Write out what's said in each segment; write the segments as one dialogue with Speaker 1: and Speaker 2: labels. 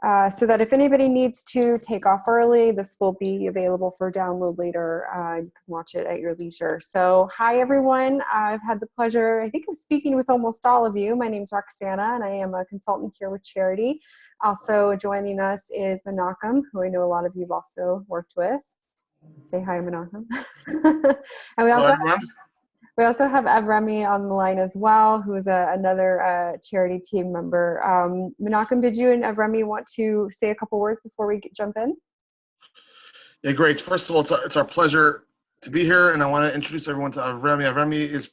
Speaker 1: so that if anybody needs to take off early, this will be available for download later. You can watch it at your leisure. So hi, everyone. I've had the pleasure, I think, of speaking with almost all of you. My name is Roxana, and I am a consultant here with Charity. Also joining us is Menachem, who I know a lot of you have also worked with. Say hi, Menachem. And we also have Evremi on the line as well, who is another Charity team member. Menachem, did you and Evremi want to say a couple words before we jump in?
Speaker 2: Yeah, great. First of all, it's our pleasure to be here, and I want to introduce everyone to Evremi. Evremi is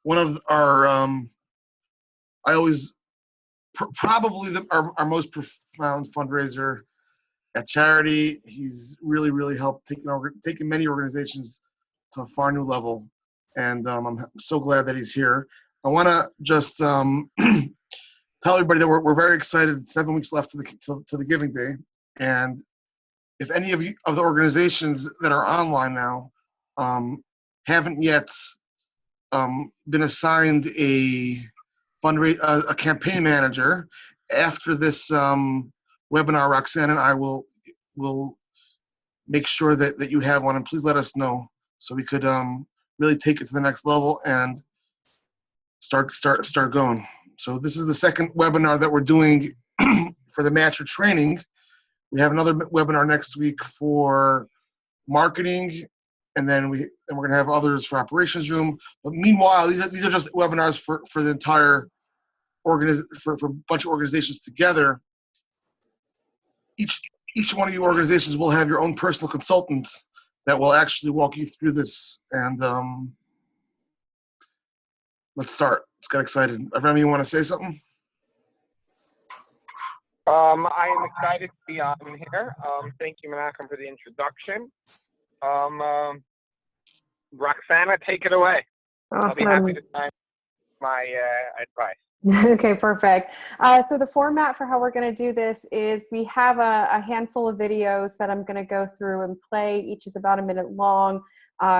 Speaker 2: one of our, probably our most profound fundraiser at Charity. He's really helped taking many organizations to a far new level. And I'm so glad that he's here. I want to just tell everybody that we're very excited. 7 weeks left to the Giving Day, and if any of the organizations that are online now haven't yet been assigned a campaign manager, after this webinar, Roxanne and I will make sure that you have one, and please let us know so we could really take it to the next level and start going. So this is the second webinar that we're doing for the Matcher training. We have another webinar next week for marketing, and then we're going to have others for operations room. But meanwhile, these are just webinars for the entire for a bunch of organizations together. Each one of you organizations will have your own personal consultant that will actually walk you through this. And let's start. Let's get excited. Evremi, you want to say something?
Speaker 3: I am excited to be on here. Thank you, Menachem, for the introduction. Roxana, take it away.
Speaker 1: Awesome.
Speaker 3: I'll be happy to sign my advice.
Speaker 1: Okay, perfect. So the format for how we're going to do this is we have a handful of videos that I'm going to go through and play. Each is about a minute long,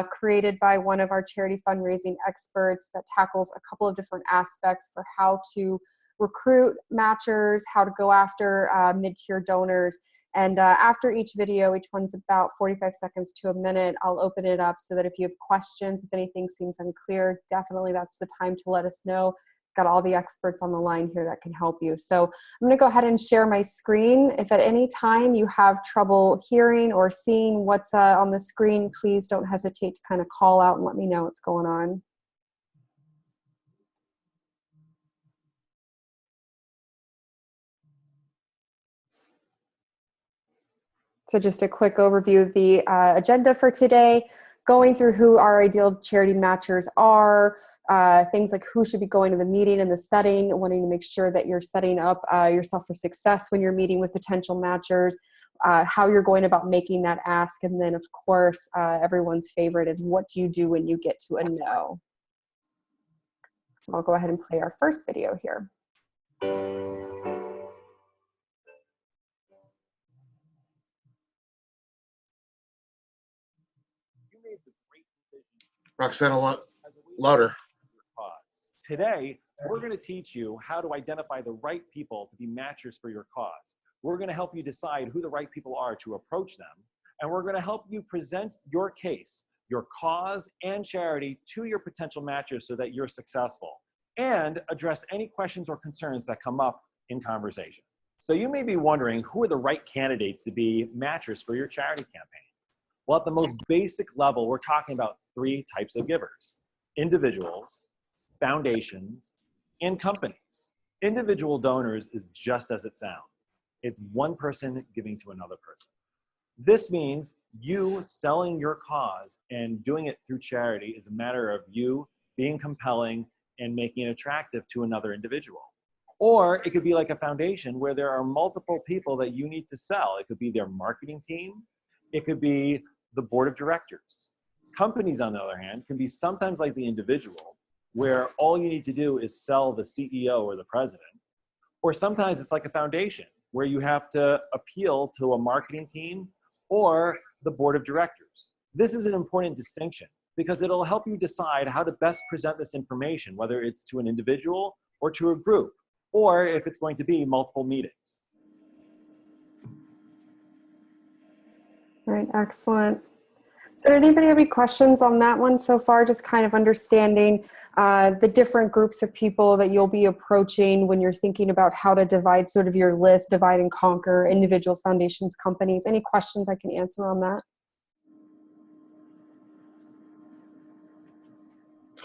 Speaker 1: created by one of our charity fundraising experts that tackles a couple of different aspects for how to recruit matchers, how to go after mid-tier donors. And after each video, each one's about 45 seconds to a minute, I'll open it up so that if you have questions, if anything seems unclear, definitely that's the time to let us know. Got all the experts on the line here that can help you. So I'm going to go ahead and share my screen. If at any time you have trouble hearing or seeing what's on the screen, please don't hesitate to kind of call out and let me know what's going on. So just a quick overview of the agenda for today, going through who our ideal charity matchers are, things like who should be going to the meeting and the setting, wanting to make sure that you're setting up yourself for success when you're meeting with potential matchers, how you're going about making that ask, and then of course, everyone's favorite is what do you do when you get to a no? I'll go ahead and play our first video here.
Speaker 2: Roxanne, a lot louder.
Speaker 4: Today, we're going to teach you how to identify the right people to be matchers for your cause. We're going to help you decide who the right people are to approach them, and we're going to help you present your case, your cause, and charity to your potential matchers so that you're successful, and address any questions or concerns that come up in conversation. So you may be wondering, who are the right candidates to be matchers for your charity campaign? Well, at the most basic level, we're talking about 3 types of givers: individuals, foundations, and companies. Individual donors is just as it sounds. It's one person giving to another person. This means you selling your cause and doing it through charity is a matter of you being compelling and making it attractive to another individual. Or it could be like a foundation where there are multiple people that you need to sell. It could be their marketing team. It could be the board of directors. Companies, on the other hand, can be sometimes like the individual, where all you need to do is sell the CEO or the president. Or sometimes it's like a foundation, where you have to appeal to a marketing team or the board of directors. This is an important distinction because it'll help you decide how to best present this information, whether it's to an individual or to a group, or if it's going to be multiple meetings.
Speaker 1: All right, excellent. So did anybody have any questions on that one so far? Just kind of understanding the different groups of people that you'll be approaching when you're thinking about how to divide sort of your list, divide and conquer individuals, foundations, companies. Any questions I can answer on that?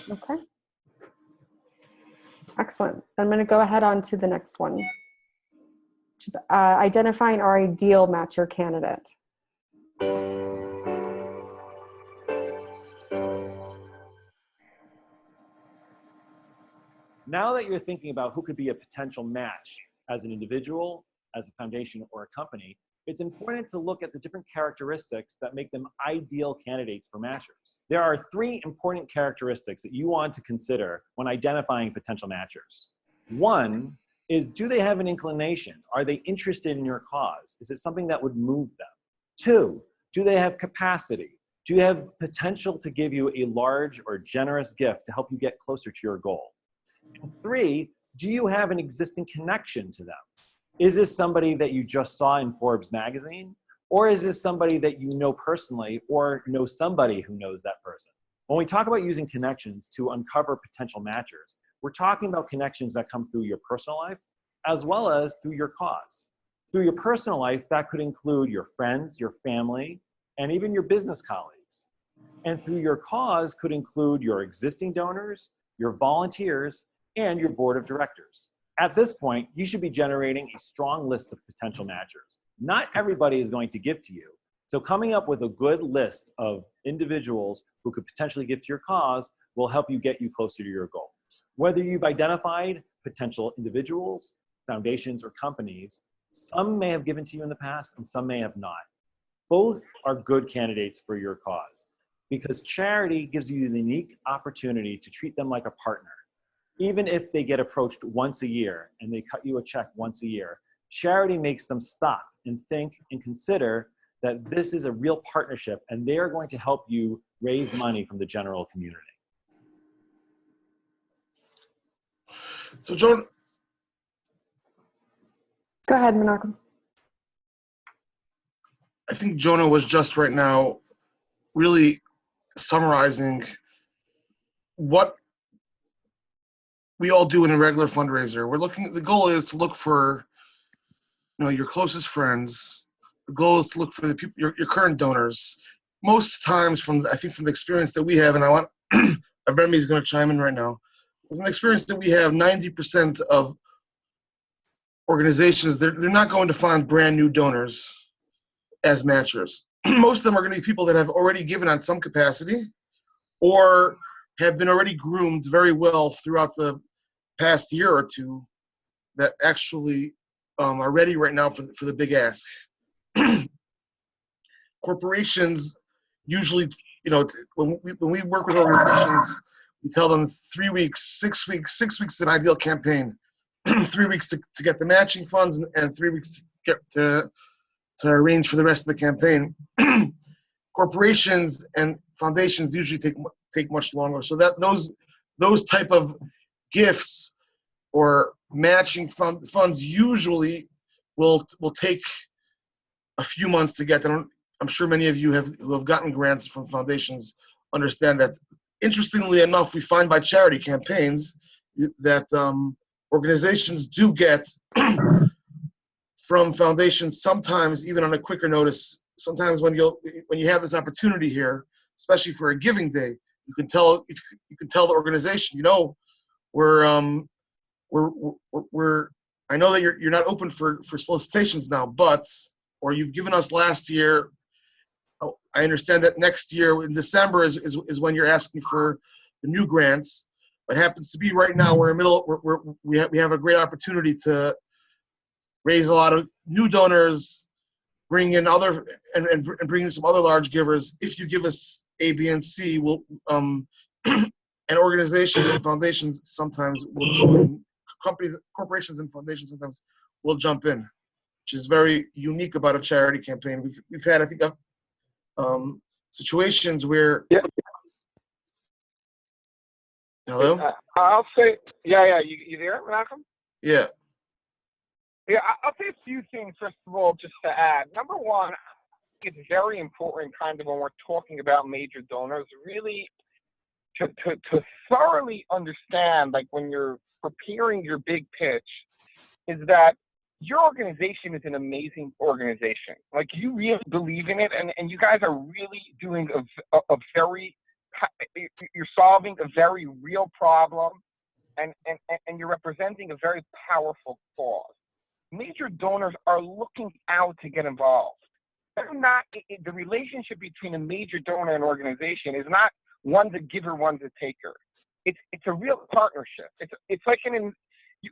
Speaker 1: Okay. Excellent. I'm going to go ahead on to the next one, which is identifying our ideal matcher candidate.
Speaker 4: Now that you're thinking about who could be a potential match as an individual, as a foundation, or a company, it's important to look at the different characteristics that make them ideal candidates for matchers. There are 3 important characteristics that you want to consider when identifying potential matchers. 1 is, do they have an inclination? Are they interested in your cause? Is it something that would move them? 2, do they have capacity? Do you have potential to give you a large or generous gift to help you get closer to your goal? And 3, do you have an existing connection to them? Is this somebody that you just saw in Forbes magazine? Or is this somebody that you know personally or know somebody who knows that person? When we talk about using connections to uncover potential matchers, we're talking about connections that come through your personal life as well as through your cause. Through your personal life, that could include your friends, your family, and even your business colleagues. And through your cause could include your existing donors, your volunteers, and your board of directors. At this point, you should be generating a strong list of potential matchers. Not everybody is going to give to you. So coming up with a good list of individuals who could potentially give to your cause will help you get you closer to your goal. Whether you've identified potential individuals, foundations, or companies, some may have given to you in the past and some may have not. Both are good candidates for your cause because charity gives you the unique opportunity to treat them like a partner. Even if they get approached once a year and they cut you a check once a year, charity makes them stop and think and consider that this is a real partnership and they are going to help you raise money from the general community.
Speaker 2: So, Jonah,
Speaker 1: Go ahead, Menachem.
Speaker 2: I think Jonah was just right now really summarizing what we all do in a regular fundraiser. The goal is to look for, your closest friends. The goal is to look for the people, your current donors. Most times from the experience that we have, and I want, Remy is going to chime in right now. From the experience that we have, 90% of organizations, they're not going to find brand new donors as matchers. Most of them are going to be people that have already given on some capacity or have been already groomed very well throughout the past year or two that actually are ready right now for the big ask. Corporations usually, when we work with organizations, we tell them 3 weeks, 6 weeks, 6 weeks is an ideal campaign. 3 weeks to get the matching funds and 3 weeks to arrange for the rest of the campaign. Corporations and foundations usually take much longer. So that those type of gifts or matching funds usually will take a few months to get them. I'm sure many of you who have gotten grants from foundations understand that. Interestingly enough, we find by charity campaigns that organizations do get from foundations sometimes even on a quicker notice. Sometimes when you have this opportunity here, especially for a giving day, you can tell the organization, we're I know that you're not open for solicitations now, or you've given us last year. I understand that next year in December is when you're asking for the new grants. It happens to be right now we're in the middle. We have a great opportunity to raise a lot of new donors, bring in and bring in some other large givers. If you give us A, B, and C, we'll and organizations and foundations sometimes will join. Corporations and foundations sometimes will jump in, which is very unique about a charity campaign. We've had, I think, situations where.
Speaker 3: Yeah.
Speaker 2: Hello?
Speaker 3: I'll say, yeah. You there, Malcolm?
Speaker 2: Yeah.
Speaker 3: Yeah, I'll say a few things, first of all, just to add. Number one, it's very important kind of when we're talking about major donors, really to thoroughly understand, like when you're preparing your big pitch, is that your organization is an amazing organization. Like you really believe in it, and you guys are really doing a very, you're solving a very real problem, and you're representing a very powerful cause. Major donors are looking out to get involved. They're not, the relationship between a major donor and organization is not one's a giver, one's a taker. It's a real partnership. It's like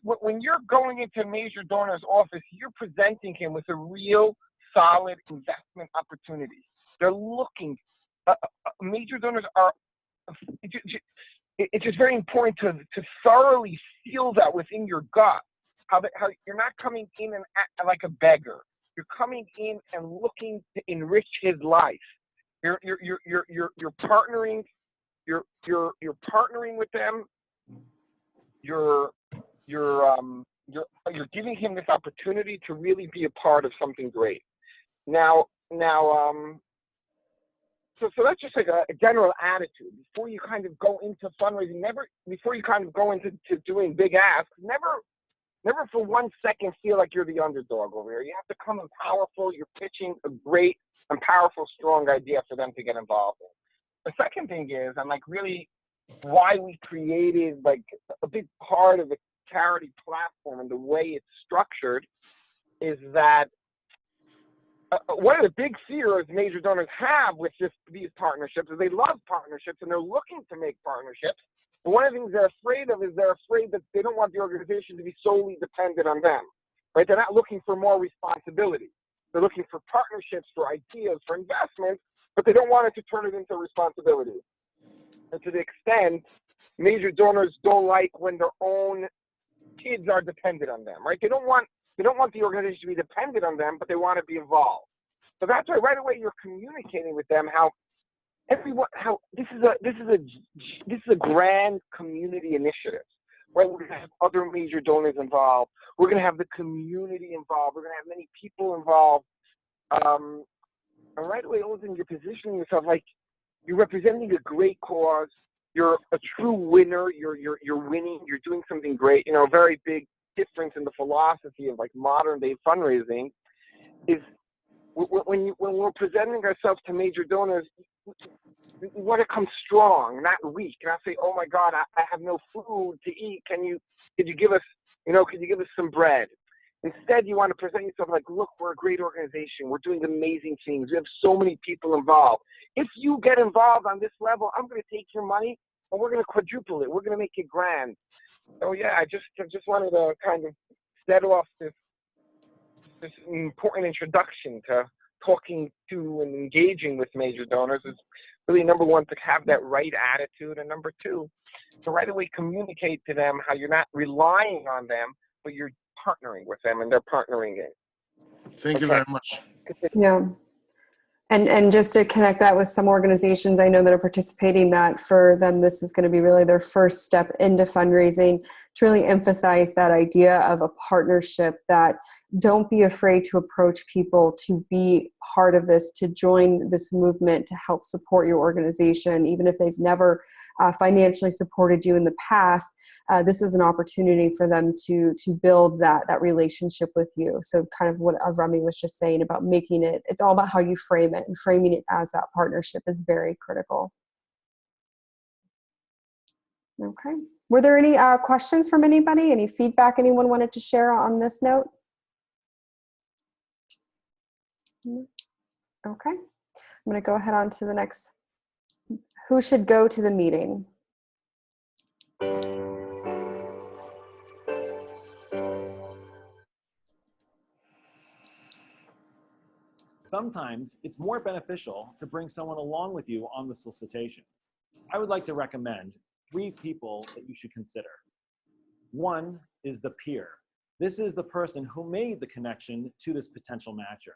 Speaker 3: when you're going into a major donor's office, you're presenting him with a real solid investment opportunity. They're looking, major donors are, it's just very important to thoroughly feel that within your gut, how you're not coming in and act like a beggar. You're coming in and looking to enrich his life. You're partnering. You're partnering with them. You're giving him this opportunity to really be a part of something great. Now, so that's just like a general attitude before you kind of go into fundraising. Before you kind of go into doing big asks, never for 1 second feel like you're the underdog over here. You have to come in powerful. You're pitching a great and powerful, strong idea for them to get involved in. The second thing is, and like really why we created like a big part of the charity platform and the way it's structured, is that one of the big fears major donors have with these partnerships is they love partnerships and they're looking to make partnerships. But one of the things they're afraid of is they're afraid that they don't want the organization to be solely dependent on them, right? They're not looking for more responsibility. They're looking for partnerships, for ideas, for investments, but they don't want it to turn it into responsibility. And to the extent major donors don't like when their own kids are dependent on them, right? They don't want the organization to be dependent on them, but they want to be involved. So that's why right away you're communicating with them how this is a grand community initiative, right? We're going to have other major donors involved. We're going to have the community involved. We're going to have many people involved. And right away, all of a sudden, you're positioning yourself like you're representing a great cause. You're a true winner. You're winning. You're doing something great. A very big difference in the philosophy of like modern day fundraising is when we're presenting ourselves to major donors, we want to come strong, not weak. Not say, "Oh my God, I have no food to eat. Could you give us some bread?" Instead, you want to present yourself like, "Look, we're a great organization. We're doing amazing things. We have so many people involved. If you get involved on this level, I'm going to take your money and we're going to quadruple it. We're going to make it grand." So yeah, I just wanted to kind of set off this important introduction to talking to and engaging with major donors. Is really number one, to have that right attitude, and number two, to right away communicate to them how you're not relying on them, but you're partnering with them and they're partnering in.
Speaker 2: Thank you very much.
Speaker 1: Yeah. And just to connect that with some organizations I know that are participating, that for them, this is going to be really their first step into fundraising, to really emphasize that idea of a partnership, that don't be afraid to approach people to be part of this, to join this movement, to help support your organization, even if they've never financially supported you in the past. This is an opportunity for them to build that relationship with you. So kind of what Rami was just saying about making it, it's all about how you frame it, and framing it as that partnership is very critical. Okay. Were there any questions from anybody? Any feedback anyone wanted to share on this note? Okay. I'm going to go ahead on to the next. Who should go to the meeting?
Speaker 4: Sometimes it's more beneficial to bring someone along with you on the solicitation. I would like to recommend 3 people that you should consider. One is the peer. This is the person who made the connection to this potential matcher.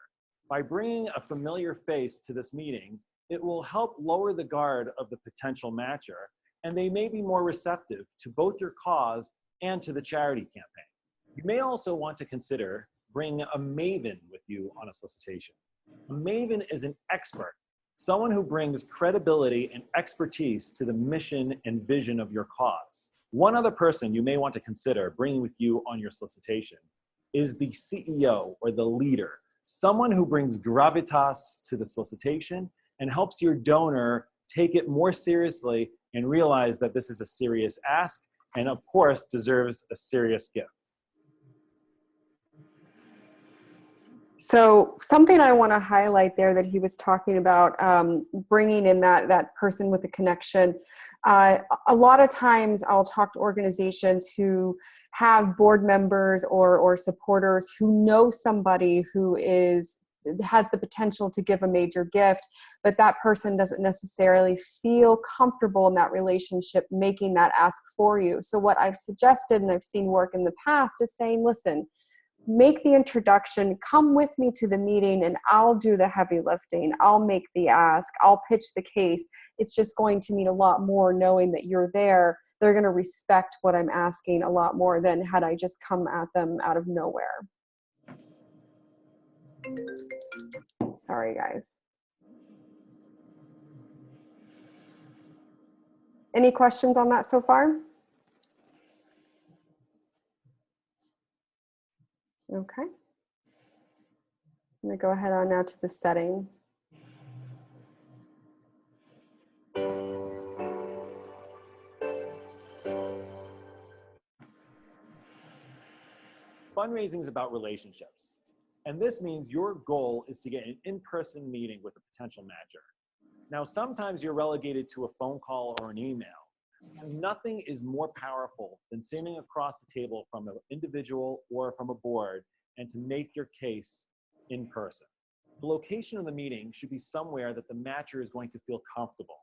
Speaker 4: By bringing a familiar face to this meeting, it will help lower the guard of the potential matcher, and they may be more receptive to both your cause and to the charity campaign. You may also want to consider bringing a maven with you on a solicitation. A maven is an expert, someone who brings credibility and expertise to the mission and vision of your cause. One other person you may want to consider bringing with you on your solicitation is the CEO or the leader, someone who brings gravitas to the solicitation and helps your donor take it more seriously and realize that this is a serious ask and, of course, deserves a serious gift.
Speaker 1: So something I want to highlight there that he was talking about, bringing in that person with a connection. A lot of times I'll talk to organizations who have board members or supporters who know somebody who has the potential to give a major gift, but that person doesn't necessarily feel comfortable in that relationship making that ask for you. So what I've suggested, and I've seen work in the past, is saying, listen, make the introduction, come with me to the meeting, and I'll do the heavy lifting. I'll make the ask. I'll pitch the case. It's just going to mean a lot more knowing that you're there. They're going to respect what I'm asking a lot more than had I just come at them out of nowhere. Sorry, guys. Any questions on that so far? Okay. I'm going to go ahead on now to the setting.
Speaker 4: Fundraising is about relationships. And this means your goal is to get an in-person meeting with a potential matcher. Now, sometimes you're relegated to a phone call or an email. Nothing is more powerful than sitting across the table from an individual or from a board and to make your case in person. The location of the meeting should be somewhere that the matcher is going to feel comfortable.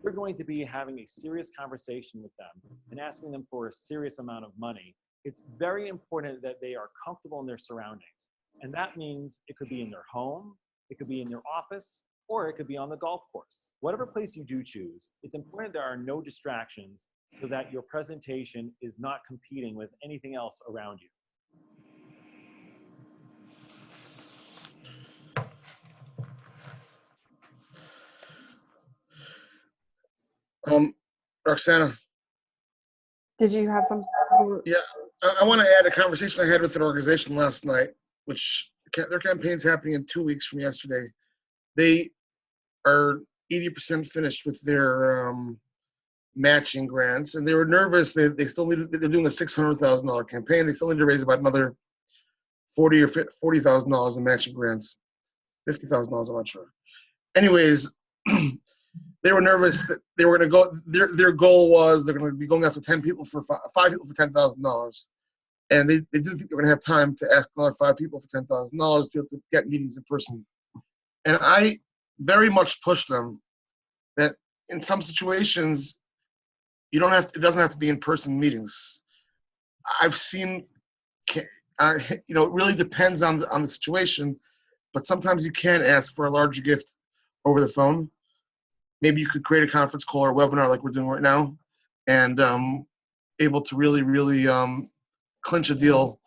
Speaker 4: You're going to be having a serious conversation with them and asking them for a serious amount of money. It's very important that they are comfortable in their surroundings. And that means it could be in their home, it could be in their office, or it could be on the golf course. Whatever place you do choose, it's important there are no distractions so that your presentation is not competing with anything else around you.
Speaker 2: Roxana.
Speaker 1: Did you have some?
Speaker 2: Yeah, I want to add a conversation I had with an organization last night, which their campaign's happening in 2 weeks from yesterday. They are 80% finished with their matching grants, and they were nervous. They still needed. They're doing a $600,000 campaign. They still need to raise about another $40,000 in matching grants, $50,000. I'm not sure. Anyways, they were nervous that they were going to go. Their goal was they're going to be going after 5 people for $10,000, and they didn't think they were going to have time to ask another 5 people for $10,000 to be able to get meetings in person. And I very much pushed them that in some situations it doesn't have to be in-person meetings. I've seen, it really depends on the situation, but sometimes you can ask for a larger gift over the phone. Maybe you could create a conference call or a webinar like we're doing right now, and able to really, really clinch a deal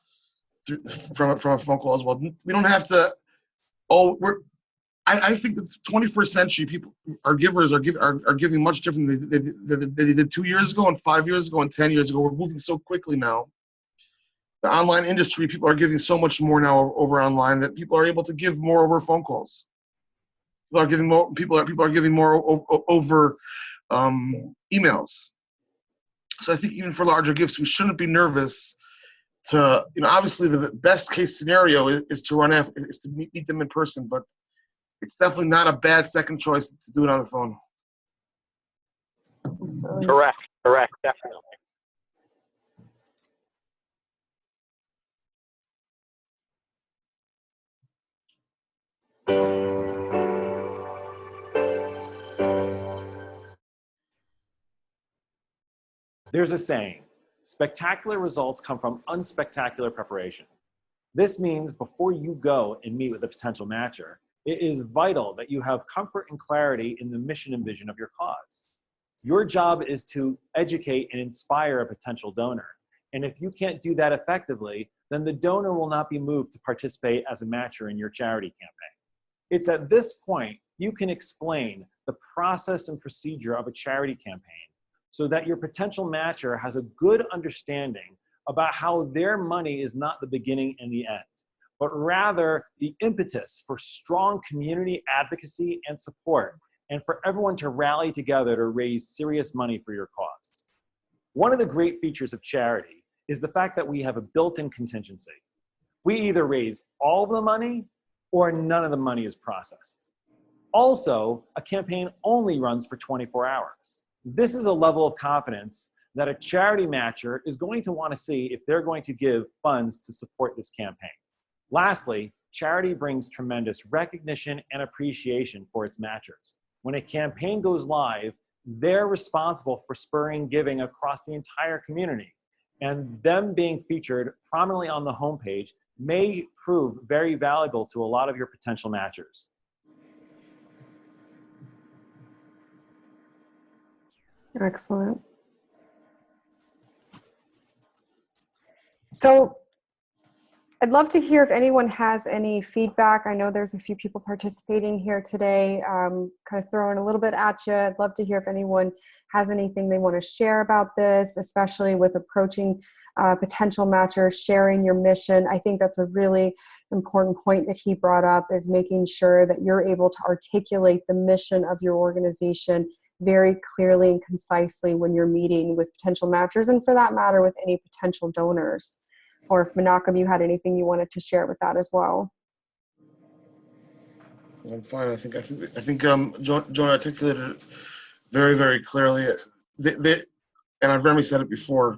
Speaker 2: from a phone call as well. We don't have to. I think the 21st century people, our givers are giving much different than they did 2 years ago and 5 years ago and 10 years ago. We're moving so quickly now. The online industry, people are giving so much more now over online that people are able to give more over phone calls. People are giving more. People are giving more over emails. So I think even for larger gifts, we shouldn't be nervous to. Obviously, the best case scenario is to meet them in person, but it's definitely not a bad second choice to do it on the phone.
Speaker 3: Correct, definitely.
Speaker 4: There's a saying, spectacular results come from unspectacular preparation. This means before you go and meet with a potential matcher, it is vital that you have comfort and clarity in the mission and vision of your cause. Your job is to educate and inspire a potential donor. And if you can't do that effectively, then the donor will not be moved to participate as a matcher in your charity campaign. It's at this point you can explain the process and procedure of a charity campaign so that your potential matcher has a good understanding about how their money is not the beginning and the end, but rather the impetus for strong community advocacy and support, and for everyone to rally together to raise serious money for your cause. One of the great features of charity is the fact that we have a built-in contingency. We either raise all of the money or none of the money is processed. Also, a campaign only runs for 24 hours. This is a level of confidence that a charity matcher is going to want to see if they're going to give funds to support this campaign. Lastly, charity brings tremendous recognition and appreciation for its matchers. When a campaign goes live, they're responsible for spurring giving across the entire community. And them being featured prominently on the homepage may prove very valuable to a lot of your potential matchers.
Speaker 1: Excellent. So I'd love to hear if anyone has any feedback. I know there's a few people participating here today, kind of throwing a little bit at you. I'd love to hear if anyone has anything they want to share about this, especially with approaching potential matchers, sharing your mission. I think that's a really important point that he brought up, is making sure that you're able to articulate the mission of your organization very clearly and concisely when you're meeting with potential matchers, and for that matter, with any potential donors. Or if Menachem, you had anything you wanted to share with that as well.
Speaker 2: I'm fine. I think John articulated it very, very clearly. And I've already said it before,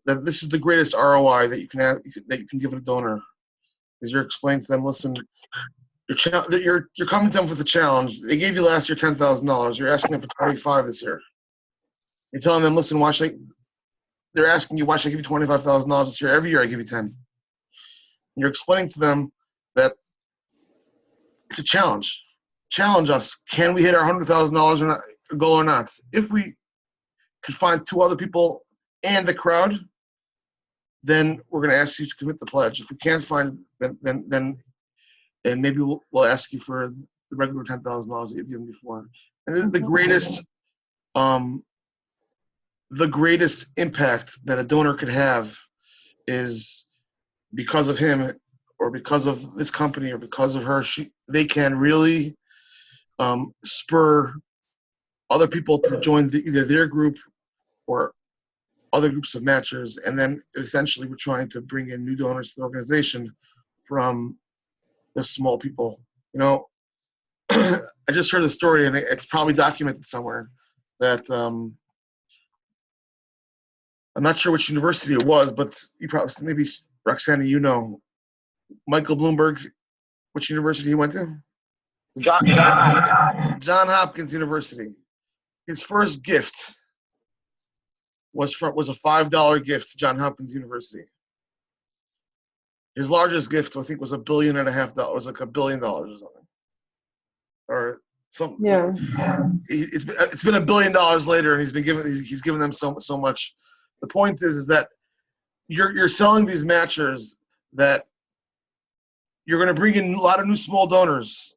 Speaker 2: that this is the greatest ROI that you can have, that you can give a donor, is you're explaining to them, listen, you're coming to them with a challenge. They gave you last year $10,000. You're asking them for 25 this year. You're telling them, listen, they're asking you, why should I give you $25,000 this year? Every year I give you 10. And you're explaining to them that it's a challenge. Challenge us. Can we hit our $100,000 goal or not? If we could find 2 other people and the crowd, then we're going to ask you to commit the pledge. If we can't find, then maybe we'll ask you for the regular $10,000 that you've given before. And this is the greatest impact that a donor could have is because of him or because of this company or because of her. They can really spur other people to join either their group or other groups of matchers. And then essentially we're trying to bring in new donors to the organization from the small people. You know, I just heard a story, and it's probably documented somewhere, that I'm not sure which university it was, but you probably, maybe Roxana, you know, Michael Bloomberg, which university he went to?
Speaker 3: John
Speaker 2: Hopkins University. His first gift was a $5 gift to John Hopkins University. His largest gift, I think, was $1.5 billion, like $1 billion or something, or something.
Speaker 1: Yeah.
Speaker 2: It's been $1 billion later, and he's given them so much. The point is that you're selling these matchers that you're going to bring in a lot of new small donors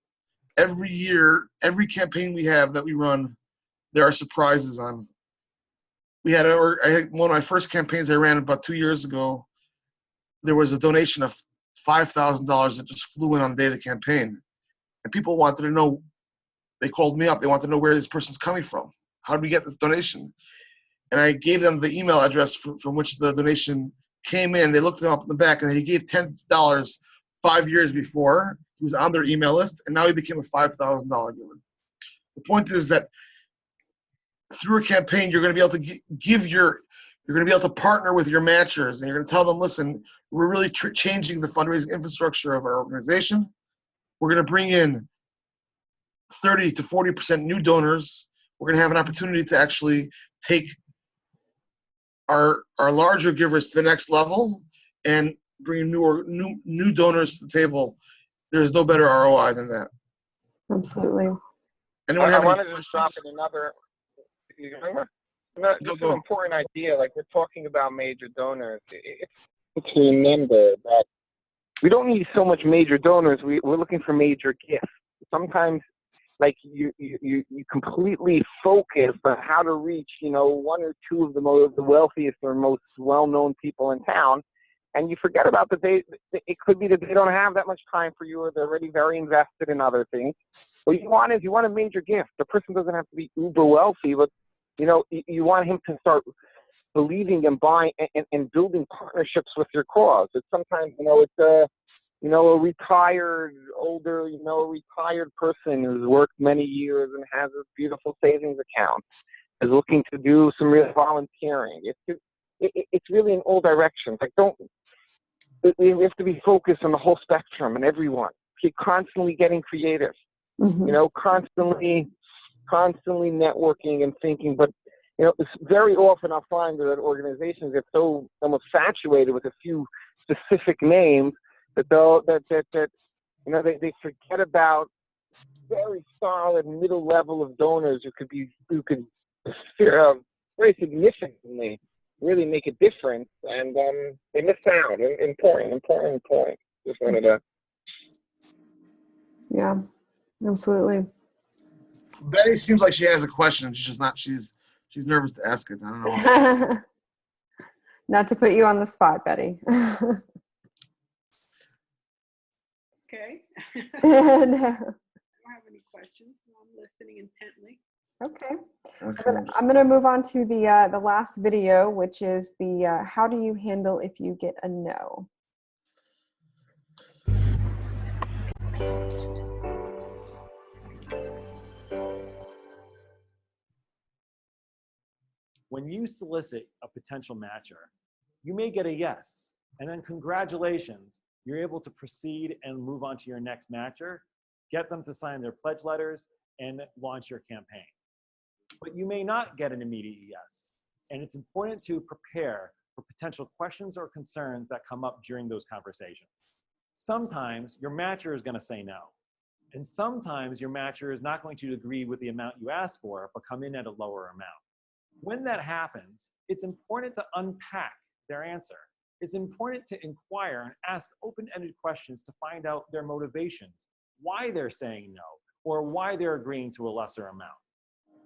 Speaker 2: every year. Every campaign we have that we run, there are surprises on. I had one of my first campaigns I ran about 2 years ago. There was a donation of $5,000 that just flew in on the day of the campaign, and people wanted to know. They called me up. They wanted to know where this person's coming from. How did we get this donation? And I gave them the email address from which the donation came in. They looked them up in the back, and he gave $10 5 years before. He was on their email list, and now he became a $5,000 giver. The point is that through a campaign, you're going to be able to you're going to be able to partner with your matchers, and you're going to tell them, listen, we're really changing the fundraising infrastructure of our organization. We're going to bring in 30 to 40% new donors. We're going to have an opportunity to actually take our larger givers to the next level and bring new donors to the table. There's no better ROI than that.
Speaker 1: Absolutely.
Speaker 2: Anyone
Speaker 3: I
Speaker 2: have
Speaker 3: wanted
Speaker 2: any
Speaker 3: to drop
Speaker 2: questions?
Speaker 3: in another. Just an important idea. Like, we're talking about major donors. It's to remember that we don't need so much major donors. We're looking for major gifts. sometimes like you completely focus on how to reach, one or two of the wealthiest or most well-known people in town, and you forget about it could be that they don't have that much time for you, or they're already very invested in other things. What you want a major gift. The person doesn't have to be uber wealthy, but you want him to start believing and buying and building partnerships with your cause. It's sometimes, it's a retired person who's worked many years and has a beautiful savings account, is looking to do some real volunteering. It's really in all directions. We have to be focused on the whole spectrum and everyone. Keep constantly getting creative, constantly networking and thinking. But, it's very often I'll find that organizations get so almost infatuated with a few specific names that they forget about very solid middle level of donors who could very significantly really make a difference, and they miss out. Important. Just wanted to.
Speaker 1: Yeah, absolutely.
Speaker 2: Betty seems like she has a question. She's just not. She's nervous to ask it. I don't know.
Speaker 1: Not to put you on the spot, Betty.
Speaker 5: Okay.
Speaker 1: No.
Speaker 5: I don't have any questions. I'm listening intently.
Speaker 1: Okay.
Speaker 2: Okay.
Speaker 1: I'm going to move on to the last video, which is the how do you handle if you get a no?
Speaker 4: When you solicit a potential matcher, you may get a yes, and then congratulations, you're able to proceed and move on to your next matcher, get them to sign their pledge letters, and launch your campaign. But you may not get an immediate yes, and it's important to prepare for potential questions or concerns that come up during those conversations. Sometimes your matcher is going to say no, and sometimes your matcher is not going to agree with the amount you asked for, but come in at a lower amount. When that happens, it's important to unpack their answer. It's important to inquire and ask open-ended questions to find out their motivations, why they're saying no, or why they're agreeing to a lesser amount.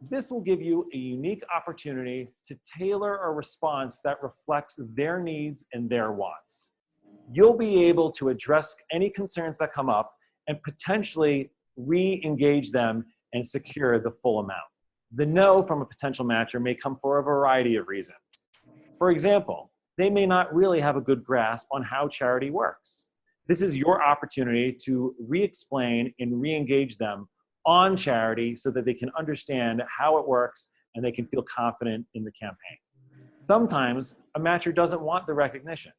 Speaker 4: This will give you a unique opportunity to tailor a response that reflects their needs and their wants. You'll be able to address any concerns that come up and potentially re-engage them and secure the full amount. The no from a potential matcher may come for a variety of reasons. For example, they may not really have a good grasp on how charity works. This is your opportunity to re-explain and re-engage them on charity so that they can understand how it works and they can feel confident in the campaign. Sometimes a matcher doesn't want the recognition.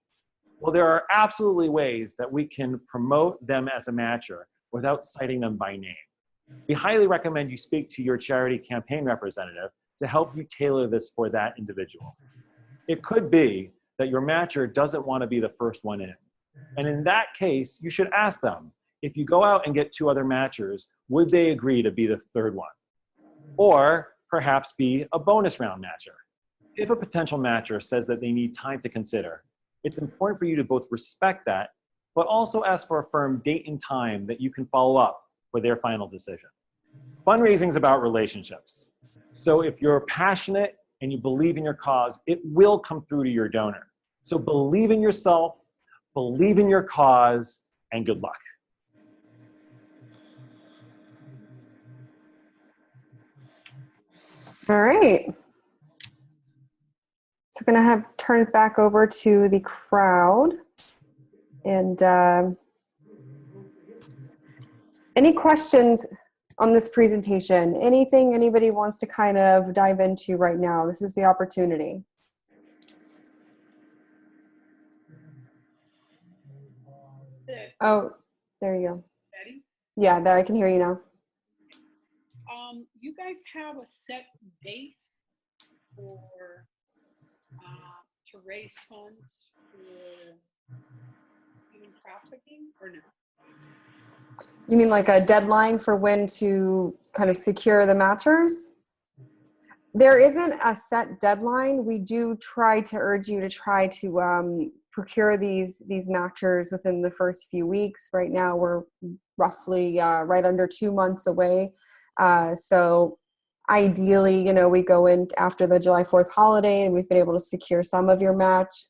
Speaker 4: Well, there are absolutely ways that we can promote them as a matcher without citing them by name. We highly recommend you speak to your charity campaign representative to help you tailor this for that individual. It could be that your matcher doesn't want to be the first one in. And in that case, you should ask them, if you go out and get 2 other matchers, would they agree to be the third one? Or perhaps be a bonus round matcher. If a potential matcher says that they need time to consider, it's important for you to both respect that, but also ask for a firm date and time that you can follow up for their final decision. Fundraising is about relationships. So if you're passionate and you believe in your cause, it will come through to your donor. So believe in yourself, believe in your cause, and good luck.
Speaker 1: All right. So I'm going to turn it back over to the crowd. And any questions on this presentation? Anything anybody wants to kind of dive into right now? This is the opportunity. Oh, there you go.
Speaker 5: Betty,
Speaker 1: Yeah, there, I can hear you now.
Speaker 5: you guys have a set date for to raise funds for human trafficking or no?
Speaker 1: You mean like a deadline for when to kind of secure the matchers? There isn't a set deadline. We do try to urge you to try to procure these matchers within the first few weeks. Right now, we're roughly right under 2 months away. So ideally, you know, we go in after the July 4th holiday and we've been able to secure some of your match.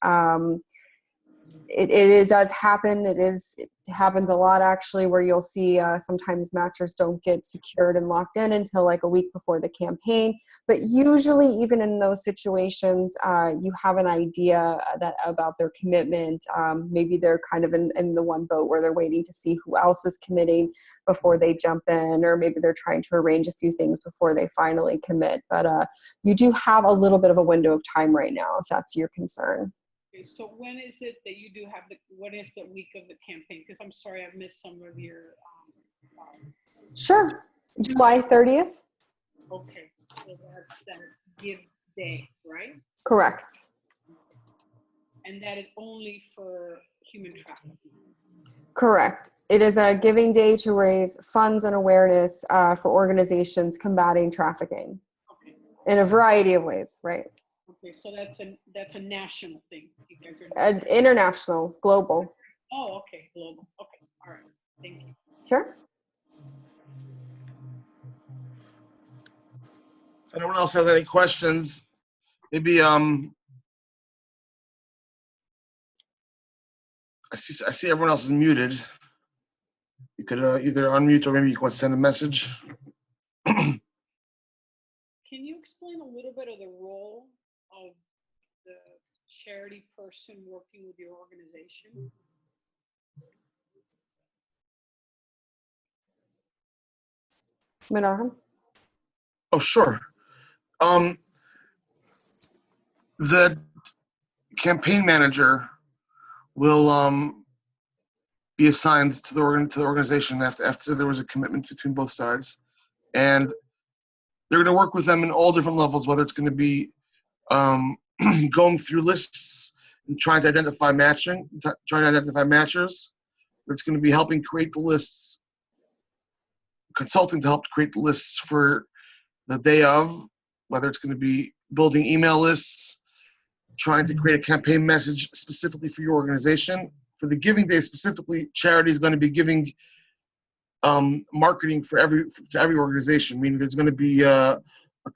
Speaker 1: It does happen. It happens a lot, actually, where you'll see sometimes matchers don't get secured and locked in until like a week before the campaign. But usually, even in those situations, you have an idea about their commitment. Maybe they're kind of in the one boat where they're waiting to see who else is committing before they jump in, or maybe they're trying to arrange a few things before they finally commit. But you do have a little bit of a window of time right now, if that's your concern.
Speaker 5: Okay, so when is it that you do have what is the week of the campaign? Because I'm sorry, I've missed some of your.
Speaker 1: Sure. July 30th?
Speaker 5: Okay, so that's that give day, right?
Speaker 1: Correct.
Speaker 5: And that is only for human trafficking.
Speaker 1: Correct. It is a giving day to raise funds and awareness for organizations combating trafficking
Speaker 5: Okay.
Speaker 1: in a variety of ways, right?
Speaker 5: Okay, so that's a national thing. You guys are
Speaker 1: International, global.
Speaker 5: Oh, okay, global. Okay, all right. Thank you.
Speaker 1: Sure.
Speaker 2: If anyone else has any questions, maybe I see everyone else is muted. You could either unmute or maybe you can send a message.
Speaker 5: Can you explain a little bit of the role of the charity person working with your organization?
Speaker 1: Menahem?
Speaker 2: Oh, sure. The campaign manager will be assigned to the organization after there was a commitment between both sides, and they're going to work with them in all different levels, whether it's going to be going through lists and trying to identify matchers. It's going to be helping create the lists, consulting to help create the lists for the day of, whether it's going to be building email lists, trying to create a campaign message specifically for your organization. For the giving day specifically, charity is going to be giving marketing to every organization, meaning there's going to be a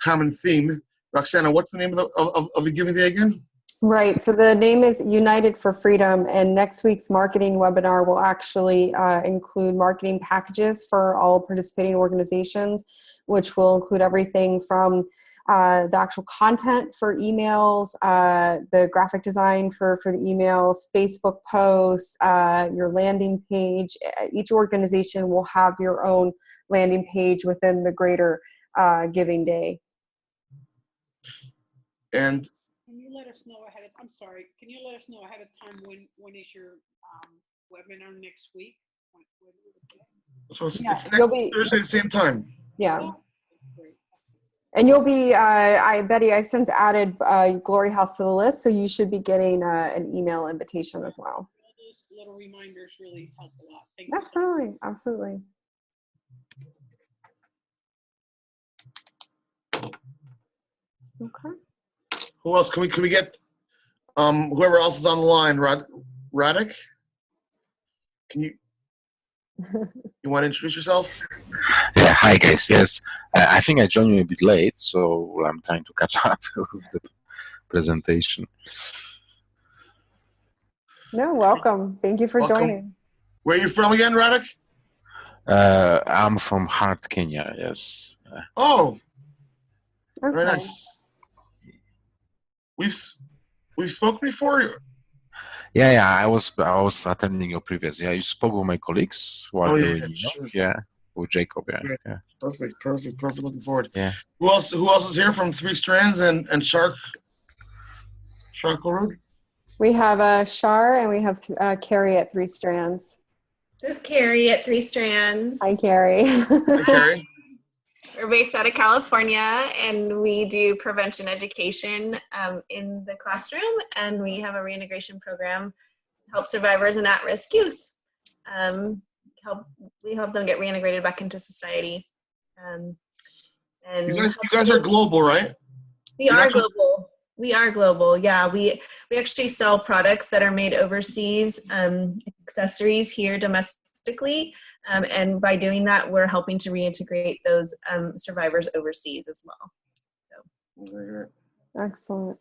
Speaker 2: common theme. Roxana, what's the name of the giving day again?
Speaker 1: Right. So the name is United for Freedom, and next week's marketing webinar will actually include marketing packages for all participating organizations, which will include everything from the actual content for emails, the graphic design for the emails, Facebook posts, your landing page. Each organization will have your own landing page within the greater giving day.
Speaker 2: And
Speaker 5: Can you let us know ahead of, I'm sorry, can you let us know ahead of time when is your webinar next week?
Speaker 2: so it's
Speaker 1: Yeah,
Speaker 2: next
Speaker 1: you'll be-
Speaker 2: Thursday at the same time.
Speaker 1: Yeah.
Speaker 5: Oh, great.
Speaker 1: And you'll be, Betty, I've since added Glory House to the list, so you should be getting an email invitation as well.
Speaker 5: All those little reminders really help a lot. Thank you.
Speaker 1: Absolutely, absolutely. Okay.
Speaker 2: Who else can we get? Whoever else is on the line, Radek. Can you want to introduce yourself?
Speaker 6: Yeah, hi guys. Yes, I think I joined you a bit late, so I'm trying to catch up with the presentation.
Speaker 1: No, welcome. Thank you for
Speaker 2: Welcome.
Speaker 1: joining.
Speaker 2: Where are you from again, Radek?
Speaker 6: I'm from Hart, Kenya. Yes.
Speaker 2: Oh, very
Speaker 1: Okay.
Speaker 2: nice. We've spoken before.
Speaker 6: Yeah. I was attending your previous. Yeah, you spoke with my colleagues who are
Speaker 2: Oh,
Speaker 6: here
Speaker 2: yeah,
Speaker 6: in New York.
Speaker 2: sure.
Speaker 6: Yeah, with Jacob.
Speaker 2: Great.
Speaker 6: Yeah.
Speaker 2: Perfect. Looking forward.
Speaker 6: Yeah.
Speaker 2: Who else is here from Three Strands and Shark Road?
Speaker 1: We have Shar and we have Carrie at Three Strands.
Speaker 7: This is Carrie at Three Strands.
Speaker 1: Hi, Carrie.
Speaker 2: Hi, Carrie.
Speaker 7: We're based out of California, and we do prevention education in the classroom, and we have a reintegration program to help survivors and at-risk youth. We help them get reintegrated back into society. And
Speaker 2: You guys are global, right?
Speaker 7: we are global. We are global. Yeah, we actually sell products that are made overseas, accessories here domestically, and by doing that, we're helping to reintegrate those survivors overseas as well. So.
Speaker 1: Excellent.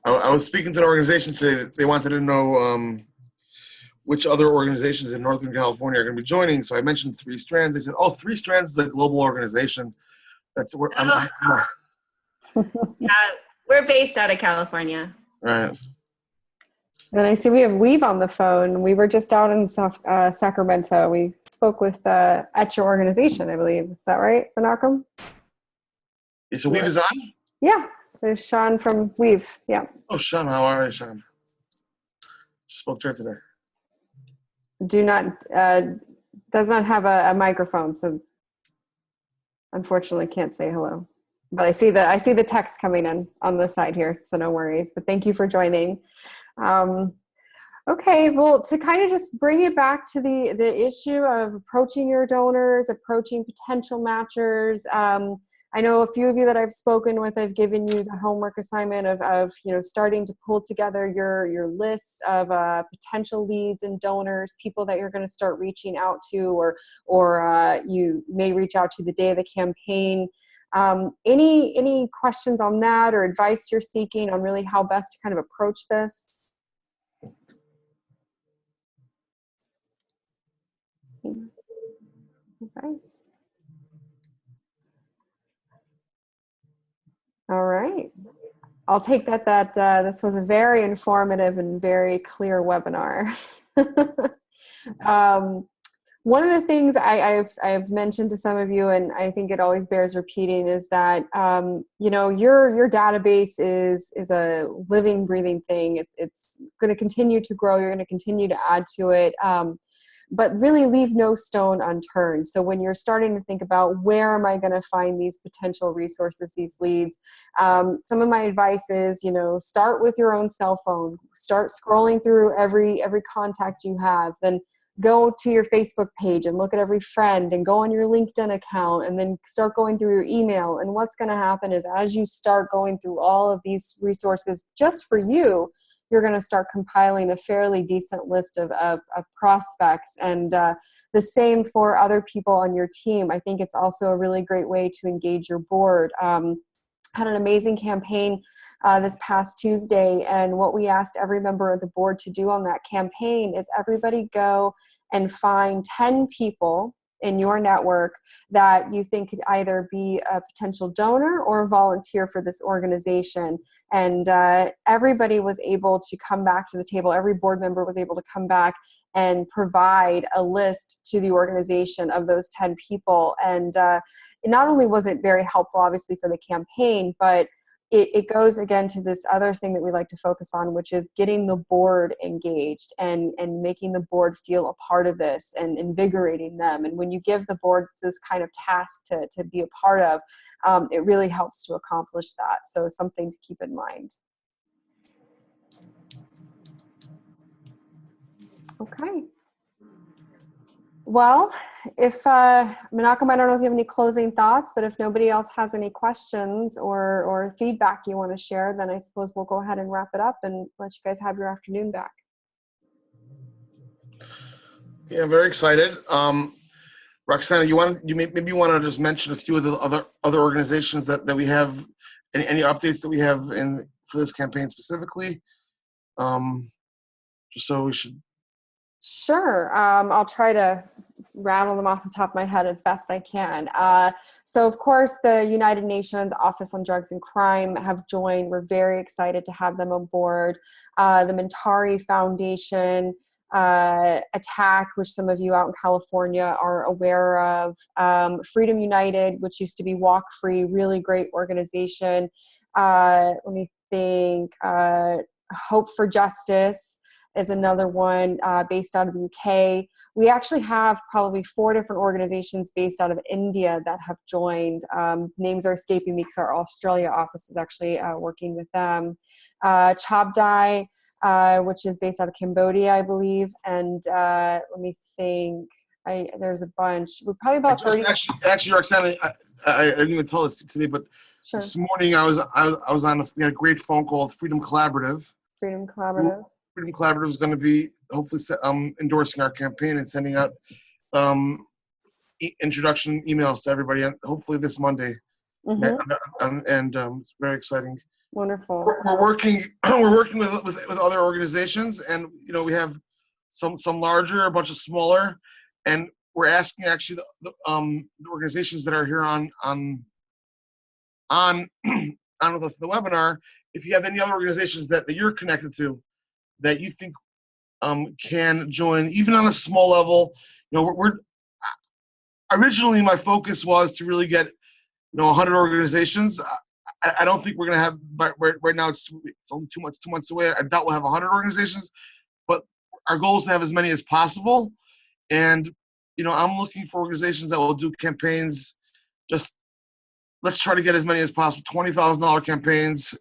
Speaker 2: I was speaking to an organization today. They wanted to know which other organizations in Northern California are going to be joining. So I mentioned Three Strands. They said, "Oh, Three Strands is a global organization." That's where
Speaker 7: Yeah, we're based out of California.
Speaker 2: right.
Speaker 1: And I see we have Weave on the phone. We were just out in Sacramento. We spoke with at your organization, I believe. Is that right, Menachem?
Speaker 2: So Weave is on?
Speaker 1: Yeah, there's Sean from Weave. Yeah.
Speaker 2: Oh, Sean, how are you, Sean? Just spoke to her today.
Speaker 1: Does not have a microphone, so unfortunately can't say hello. But I see the text coming in on the side here, so no worries. But thank you for joining. Okay, well, to kind of just bring it back to the issue of approaching your donors, approaching potential matchers. I know a few of you that I've spoken with, I've given you the homework assignment of starting to pull together your lists of potential leads and donors, people that you're going to start reaching out to, or you may reach out to the day of the campaign. Any questions on that, or advice you're seeking on really how best to kind of approach this? Okay. All right. I'll take that this was a very informative and very clear webinar. One of the things I've mentioned to some of you, and I think it always bears repeating, is that your database is a living, breathing thing. It's going to continue to grow. You're going to continue to add to it. But really leave no stone unturned. So when you're starting to think about where am I going to find these potential resources, these leads, some of my advice is, start with your own cell phone. Start scrolling through every contact you have. Then go to your Facebook page and look at every friend, and go on your LinkedIn account, and then start going through your email. And what's going to happen is, as you start going through all of these resources just for you, you're going to start compiling a fairly decent list of prospects. And the same for other people on your team. I think it's also a really great way to engage your board. Had an amazing campaign this past Tuesday, and what we asked every member of the board to do on that campaign is everybody go and find 10 people in your network that you think could either be a potential donor or volunteer for this organization. And everybody was able to come back to the table. Every board member was able to come back and provide a list to the organization of those 10 people. And not only was it very helpful, obviously, for the campaign, but it goes again to this other thing that we like to focus on, which is getting the board engaged and making the board feel a part of this and invigorating them. And when you give the board this kind of task to be a part of, it really helps to accomplish that. So something to keep in mind. Okay. Well, if Menachem, I don't know if you have any closing thoughts, but if nobody else has any questions or feedback you want to share, then I suppose we'll go ahead and wrap it up and let you guys have your afternoon back.
Speaker 2: Yeah, very excited. Roxana, you maybe want to just mention a few of the other organizations that we have, any updates that we have for this campaign specifically, just so we should.
Speaker 1: Sure. I'll try to rattle them off the top of my head as best I can. So, of course, the United Nations Office on Drugs and Crime have joined. We're very excited to have them on board. The Mentari Foundation, ATTAC, which some of you out in California are aware of. Freedom United, which used to be Walk Free, really great organization. Let me think. Hope for Justice is another one based out of the UK. We actually have probably 4 different organizations based out of India that have joined. Names are escaping me because our Australia office is actually working with them. Chabdai, which is based out of Cambodia, I believe. And let me think. There's a bunch. We're probably about 30.
Speaker 2: Actually, Roxana, I didn't even tell this today, but
Speaker 1: Sure.
Speaker 2: This morning I was on we had a great phone call with Freedom Collaborative.
Speaker 1: Freedom Collaborative.
Speaker 2: Freedom Collaborative is going to be hopefully endorsing our campaign and sending out introduction emails to everybody, and hopefully this Monday. It's very exciting.
Speaker 1: Wonderful.
Speaker 2: We're working with other organizations, and we have some larger, a bunch of smaller, and we're asking actually the organizations that are here on with us in the webinar, if you have any other organizations that you're connected to that you think can join, even on a small level. We're originally, my focus was to really get 100 organizations. I don't think we're going to have, but right now it's only 2 months away. I doubt we'll have 100 organizations, but our goal is to have as many as possible. And I'm looking for organizations that will do campaigns. Just let's try to get as many as possible. $20,000 campaigns,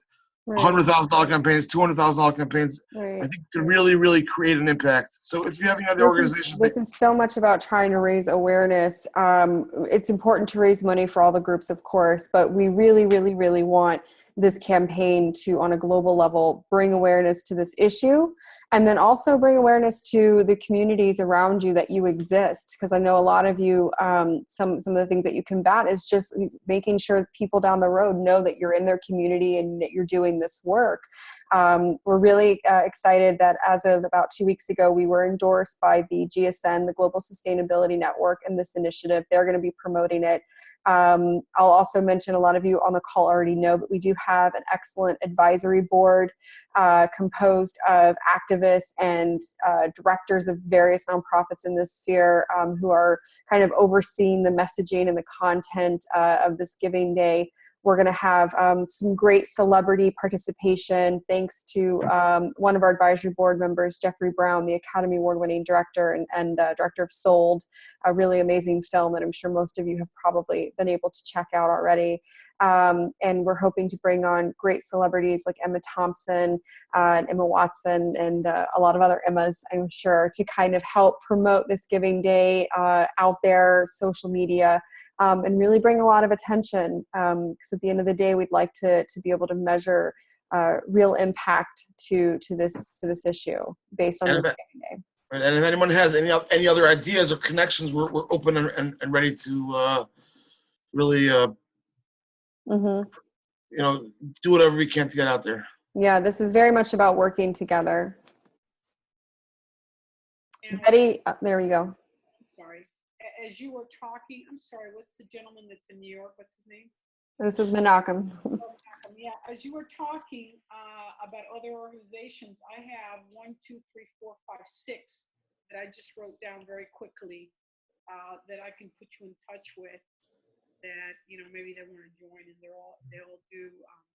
Speaker 1: Right.
Speaker 2: $100,000 campaigns, $200,000 campaigns.
Speaker 1: Right.
Speaker 2: I think it can really, really create an impact. So if you have any other organizations,
Speaker 1: this is so much about trying to raise awareness. It's important to raise money for all the groups, of course, but we really, really, really want this campaign to, on a global level, bring awareness to this issue, and then also bring awareness to the communities around you that you exist. Because I know a lot of you, some of the things that you combat is just making sure people down the road know that you're in their community and that you're doing this work. We're really excited that as of about 2 weeks ago, we were endorsed by the GSN, the Global Sustainability Network, in this initiative. They're going to be promoting it. I'll also mention, a lot of you on the call already know, but we do have an excellent advisory board composed of activists and directors of various nonprofits in this sphere who are kind of overseeing the messaging and the content of this Giving Day. We're going to have some great celebrity participation, thanks to one of our advisory board members, Jeffrey Brown, the Academy Award-winning director and director of Sold, a really amazing film that I'm sure most of you have probably been able to check out already. And we're hoping to bring on great celebrities like Emma Thompson and Emma Watson and a lot of other Emmas, I'm sure, to kind of help promote this Giving Day out there, social media. And really bring a lot of attention, because at the end of the day, we'd like to be able to measure real impact to this issue based on this Giving Day.
Speaker 2: And if anyone has any other ideas or connections, we're open and ready to really do whatever we can to get out there.
Speaker 1: Yeah, this is very much about working together.
Speaker 5: And
Speaker 1: Betty, there we go.
Speaker 5: sorry. As you were talking, I'm sorry, what's the gentleman that's in New York? What's his name?
Speaker 1: This is Menachem.
Speaker 5: Yeah, as you were talking about other organizations, I have 1, 2, 3, 4, 5, 6 that I just wrote down very quickly that I can put you in touch with. That maybe they want to join, and they all do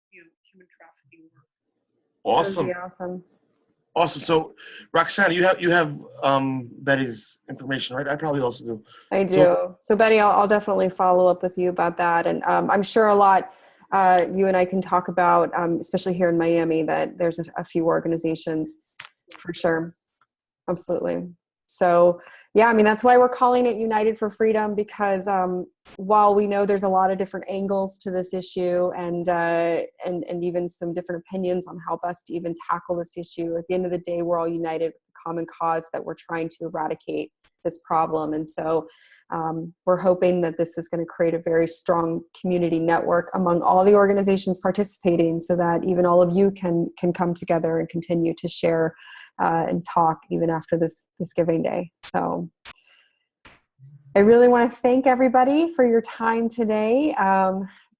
Speaker 5: human trafficking work.
Speaker 2: Awesome.
Speaker 1: That would be awesome.
Speaker 2: Awesome. So, Roxanne, you have Betty's information, right? I probably also do.
Speaker 1: I do. So Betty, I'll definitely follow up with you about that. And I'm sure a lot you and I can talk about, especially here in Miami, that there's a few organizations for sure. Absolutely. So yeah, I mean, that's why we're calling it United for Freedom, because while we know there's a lot of different angles to this issue and even some different opinions on how best to even tackle this issue, at the end of the day, we're all united with the common cause that we're trying to eradicate this problem. And so we're hoping that this is going to create a very strong community network among all the organizations participating, so that even all of you can come together and continue to share and talk even after this Giving Day. So I really want to thank everybody for your time today.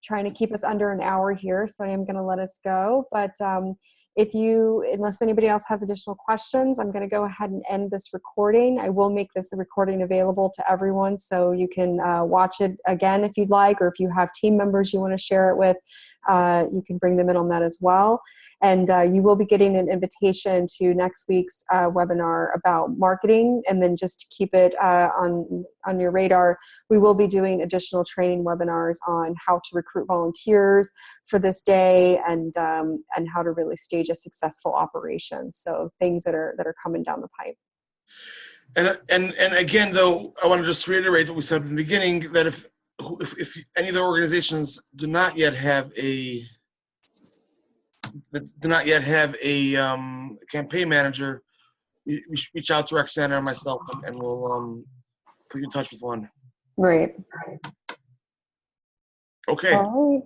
Speaker 1: Trying to keep us under an hour here, so I am going to let us go. But unless anybody else has additional questions, I'm going to go ahead and end this recording. I will make this recording available to everyone, so you can watch it again if you'd like, or if you have team members you want to share it with, you can bring them in on that as well. And you will be getting an invitation to next week's webinar about marketing. And then just to keep it on your radar, we will be doing additional training webinars on how to recruit volunteers for this day, and how to really stage a successful operation. So things that are coming down the pipe.
Speaker 2: And again, though, I want to just reiterate what we said in the beginning, that if if any of the organizations do not yet have a campaign manager, we should reach out to Roxana and myself, and we'll put you in touch with one.
Speaker 1: Right.
Speaker 2: Okay.
Speaker 1: All right.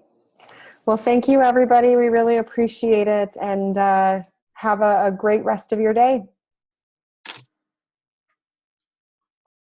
Speaker 1: Well, thank you, everybody. We really appreciate it, and have a great rest of your day.